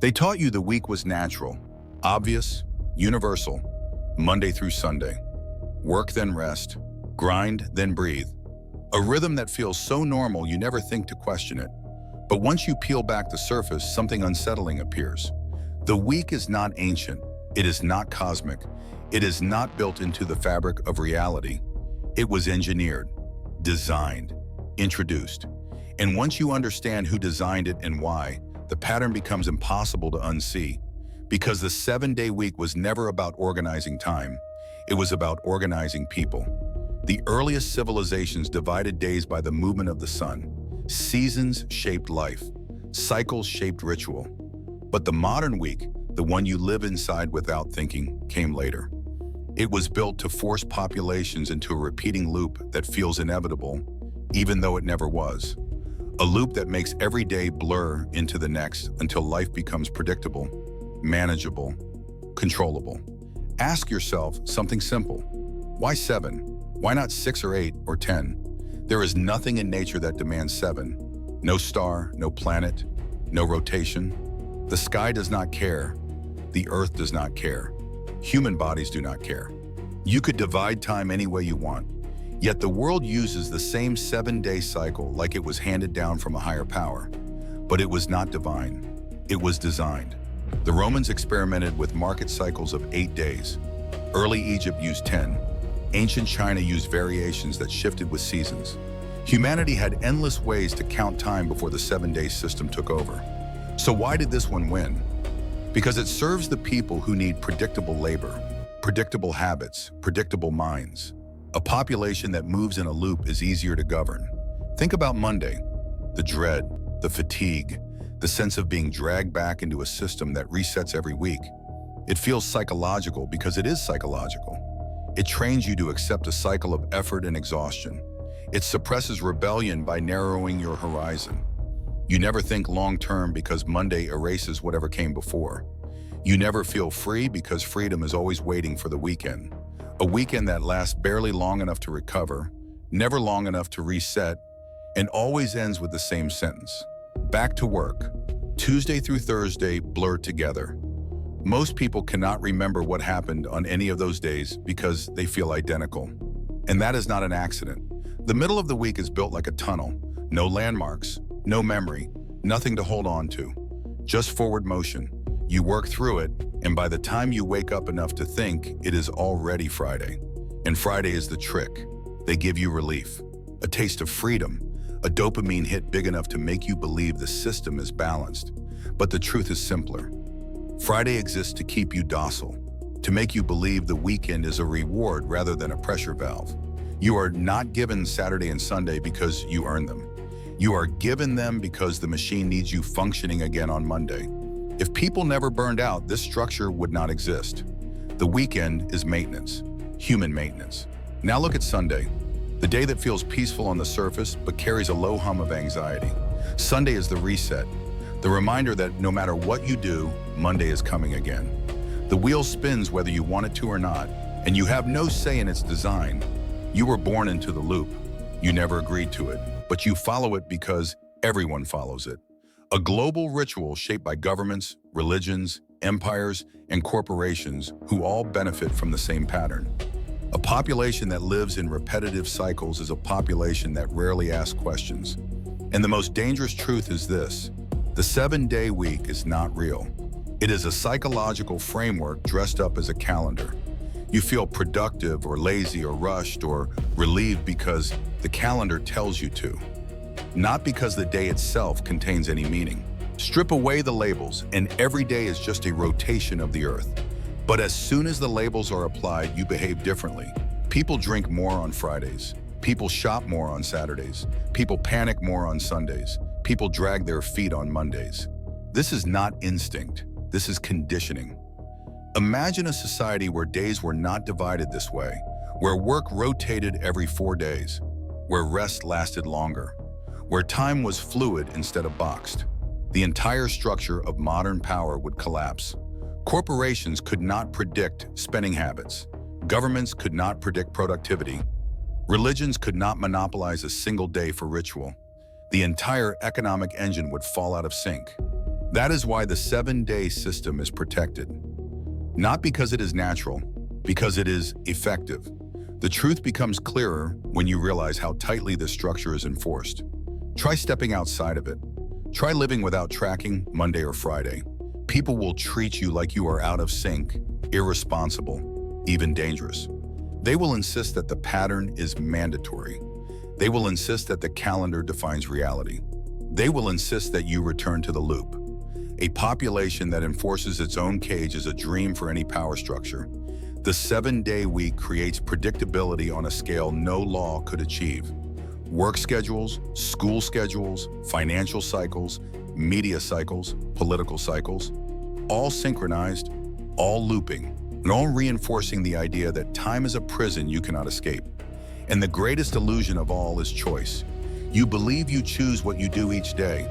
They taught you the week was natural, obvious, universal, Monday through Sunday. Work then rest, grind then breathe. A rhythm that feels so normal you never think to question it. But once you peel back the surface, something unsettling appears. The week is not ancient, it is not cosmic, it is not built into the fabric of reality. It was engineered, designed, introduced. And once you understand who designed it and why, the pattern becomes impossible to unsee. Because the 7-day week was never about organizing time, it was about organizing people. The earliest civilizations divided days by the movement of the sun. Seasons shaped life, cycles shaped ritual. But the modern week, the one you live inside without thinking, came later. It was built to force populations into a repeating loop that feels inevitable, even though it never was. A loop that makes every day blur into the next until life becomes predictable, manageable, controllable. Ask yourself something simple. Why 7? Why not 6 or 8 or 10? There is nothing in nature that demands 7. No star, no planet, no rotation. The sky does not care. The earth does not care. Human bodies do not care. You could divide time any way you want. Yet the world uses the same 7-day cycle like it was handed down from a higher power. But it was not divine. It was designed. The Romans experimented with market cycles of 8 days. Early Egypt used 10. Ancient China used variations that shifted with seasons. Humanity had endless ways to count time before the 7-day system took over. So why did this one win? Because it serves the people who need predictable labor, predictable habits, predictable minds. A population that moves in a loop is easier to govern. Think about Monday. The dread, the fatigue, the sense of being dragged back into a system that resets every week. It feels psychological because it is psychological. It trains you to accept a cycle of effort and exhaustion. It suppresses rebellion by narrowing your horizon. You never think long-term because Monday erases whatever came before. You never feel free because freedom is always waiting for the weekend. A weekend that lasts barely long enough to recover, never long enough to reset, and always ends with the same sentence. Back to work. Tuesday through Thursday blur together. Most people cannot remember what happened on any of those days because they feel identical. And that is not an accident. The middle of the week is built like a tunnel. No landmarks, no memory, nothing to hold on to. Just forward motion. You work through it, and by the time you wake up enough to think, it is already Friday. And Friday is the trick. They give you relief, a taste of freedom, a dopamine hit big enough to make you believe the system is balanced. But the truth is simpler. Friday exists to keep you docile, to make you believe the weekend is a reward rather than a pressure valve. You are not given Saturday and Sunday because you earn them. You are given them because the machine needs you functioning again on Monday. If people never burned out, this structure would not exist. The weekend is maintenance, human maintenance. Now look at Sunday, the day that feels peaceful on the surface but carries a low hum of anxiety. Sunday is the reset, the reminder that no matter what you do, Monday is coming again. The wheel spins whether you want it to or not, and you have no say in its design. You were born into the loop. You never agreed to it, but you follow it because everyone follows it. A global ritual shaped by governments, religions, empires, and corporations who all benefit from the same pattern. A population that lives in repetitive cycles is a population that rarely asks questions. And the most dangerous truth is this: the 7-day week is not real. It is a psychological framework dressed up as a calendar. You feel productive or lazy or rushed or relieved because the calendar tells you to, not because the day itself contains any meaning. Strip away the labels, and every day is just a rotation of the earth. But as soon as the labels are applied, you behave differently. People drink more on Fridays. People shop more on Saturdays. People panic more on Sundays. People drag their feet on Mondays. This is not instinct. This is conditioning. Imagine a society where days were not divided this way, where work rotated every 4 days, where rest lasted longer, where time was fluid instead of boxed. The entire structure of modern power would collapse. Corporations could not predict spending habits. Governments could not predict productivity. Religions could not monopolize a single day for ritual. The entire economic engine would fall out of sync. That is why the 7-day system is protected. Not because it is natural, because it is effective. The truth becomes clearer when you realize how tightly this structure is enforced. Try stepping outside of it. Try living without tracking Monday or Friday. People will treat you like you are out of sync, irresponsible, even dangerous. They will insist that the pattern is mandatory. They will insist that the calendar defines reality. They will insist that you return to the loop. A population that enforces its own cage is a dream for any power structure. The 7-day week creates predictability on a scale no law could achieve. Work schedules, school schedules, financial cycles, media cycles, political cycles, all synchronized, all looping, and all reinforcing the idea that time is a prison you cannot escape. And the greatest illusion of all is choice. You believe you choose what you do each day,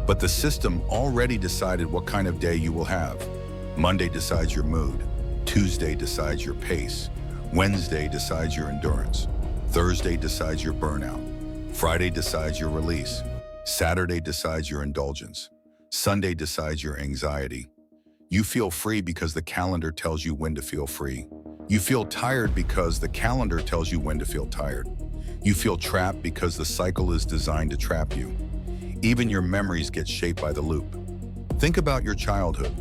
but the system already decided what kind of day you will have. Monday decides your mood. Tuesday decides your pace. Wednesday decides your endurance. Thursday decides your burnout. Friday decides your release. Saturday decides your indulgence. Sunday decides your anxiety. You feel free because the calendar tells you when to feel free. You feel tired because the calendar tells you when to feel tired. You feel trapped because the cycle is designed to trap you. Even your memories get shaped by the loop. Think about your childhood.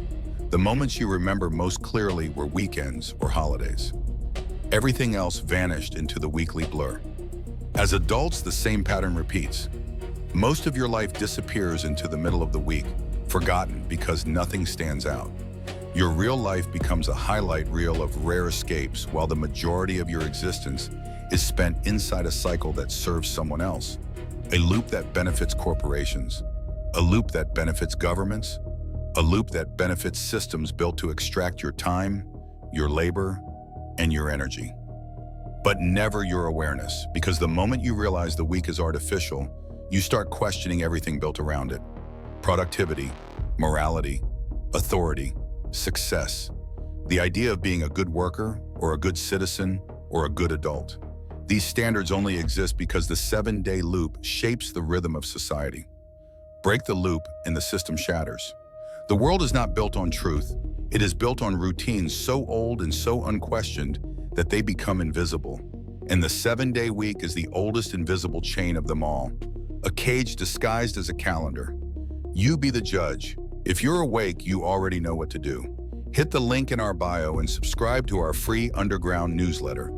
The moments you remember most clearly were weekends or holidays. Everything else vanished into the weekly blur. As adults, the same pattern repeats. Most of your life disappears into the middle of the week, forgotten because nothing stands out. Your real life becomes a highlight reel of rare escapes, while the majority of your existence is spent inside a cycle that serves someone else. A loop that benefits corporations, a loop that benefits governments, a loop that benefits systems built to extract your time, your labor, and your energy. But never your awareness, because the moment you realize the week is artificial, you start questioning everything built around it. Productivity, morality, authority, success. The idea of being a good worker, or a good citizen, or a good adult. These standards only exist because the 7-day loop shapes the rhythm of society. Break the loop and the system shatters. The world is not built on truth. It is built on routines so old and so unquestioned that they become invisible. And the 7-day week is the oldest invisible chain of them all. A cage disguised as a calendar. You be the judge. If you're awake, you already know what to do. Hit the link in our bio and subscribe to our free underground newsletter.